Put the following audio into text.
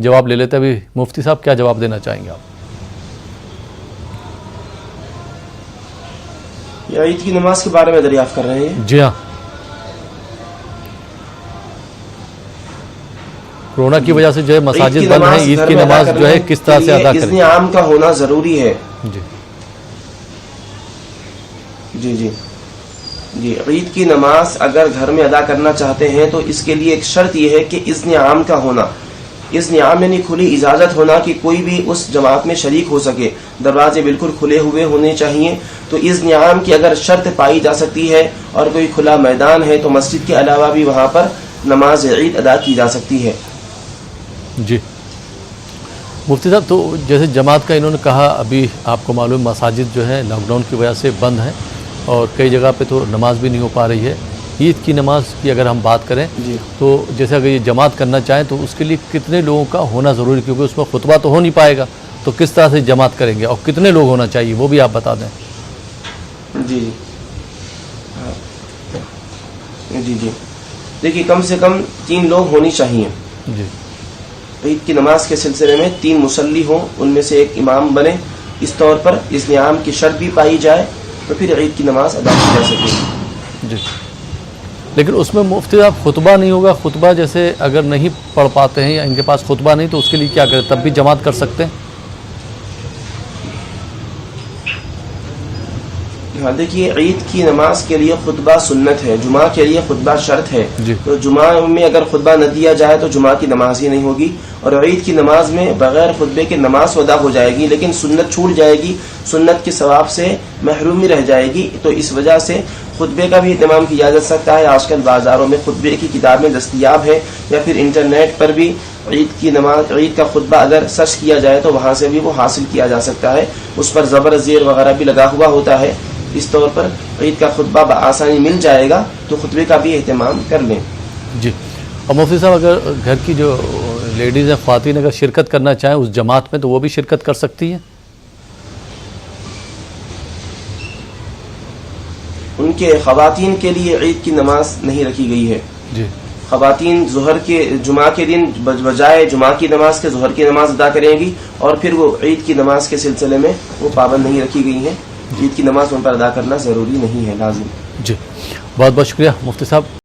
جواب لے لیتے ہیں. ابھی مفتی صاحب کیا جواب دینا چاہیں گے آپ؟ یہ عید کی نماز کے بارے میں دریافت کر رہے ہیں. جی ہاں. کورونا کی وجہ سے جو ہے مساجد بند ہیں, عید کی نماز جو ہے کس طرح سے ادا کریں؟ اذن عام کا ہونا ضروری ہے. جی جی جی جی عید کی نماز اگر گھر میں ادا کرنا چاہتے ہیں تو اس کے لیے ایک شرط یہ ہے کہ اذن عام کا ہونا. اذن عام یعنی کھلی اجازت ہونا کہ کوئی بھی اس جماعت میں شریک ہو سکے, دروازے بالکل کھلے ہوئے ہونے چاہیے. تو اذن عام کی اگر شرط پائی جا سکتی ہے اور کوئی کھلا میدان ہے تو مسجد کے علاوہ بھی وہاں پر نماز عید ادا کی جا سکتی ہے. جی مفتی صاحب, تو جیسے جماعت کا انہوں نے کہا, ابھی آپ کو معلوم مساجد جو ہے لاک ڈاؤن کی وجہ سے بند ہیں اور کئی جگہ پہ تو نماز بھی نہیں ہو پا رہی ہے. عید کی نماز کی اگر ہم بات کریں تو جیسے اگر یہ جماعت کرنا چاہیں تو اس کے لیے کتنے لوگوں کا ہونا ضروری, کیونکہ اس میں خطبہ تو ہو نہیں پائے گا, تو کس طرح سے جماعت کریں گے اور کتنے لوگ ہونا چاہیے وہ بھی آپ بتا دیں. جی جی جی جی دیکھیے, کم سے کم 3 لوگ ہونی چاہیے. جی عید کی نماز کے سلسلے میں 3 مصلی ہوں, ان میں سے ایک امام بنے. اس طور پر اذن عام کی شرط بھی پائی جائے تو پھر عید کی نماز ادا کی جا سکے. جی لیکن اس میں مفتی صاحب خطبہ نہیں ہوگا. خطبہ جیسے اگر نہیں پڑھ پاتے ہیں یا ان کے پاس خطبہ نہیں تو اس کے لیے کیا کریں, تب بھی جماعت کر سکتے ہیں؟ ہاں دیکھیے, عید کی نماز کے لیے خطبہ سنت ہے, جمعہ کے لیے خطبہ شرط ہے. جی. تو جمعہ میں اگر خطبہ نہ دیا جائے تو جمعہ کی نماز ہی نہیں ہوگی, اور عید کی نماز میں بغیر خطبے کے نماز ادا ہو جائے گی لیکن سنت چھوٹ جائے گی, سنت کے ثواب سے محرومی رہ جائے گی. تو اس وجہ سے خطبے کا بھی اہتمام کیا جا سکتا ہے. آج کل بازاروں میں خطبے کی کتابیں دستیاب ہیں, یا پھر انٹرنیٹ پر بھی عید کی نماز, عید کا خطبہ اگر سرچ کیا جائے تو وہاں سے بھی وہ حاصل کیا جا سکتا ہے. اس پر زبر زیر وغیرہ بھی لگا ہوا ہوتا ہے. اس طور پر عید کا خطبہ بآسانی مل جائے گا, تو خطبے کا بھی اہتمام کر لیں. جی. اور مفتی صاحب اگر گھر کی جو لیڈیز ہیں, خواتین اگر شرکت کرنا چاہیں اس جماعت میں تو وہ بھی شرکت کر سکتی ہیں؟ ان کے خواتین کے لیے عید کی نماز نہیں رکھی گئی ہے. جی. خواتین جمعہ کے دن بجائے جمعہ کی نماز کے ظہر کی نماز ادا کریں گی, اور پھر وہ عید کی نماز کے سلسلے میں وہ پابند نہیں رکھی گئی ہیں. عید کی نماز ان پر ادا کرنا ضروری نہیں ہے, لازم. جی بہت بہت شکریہ مفتی صاحب.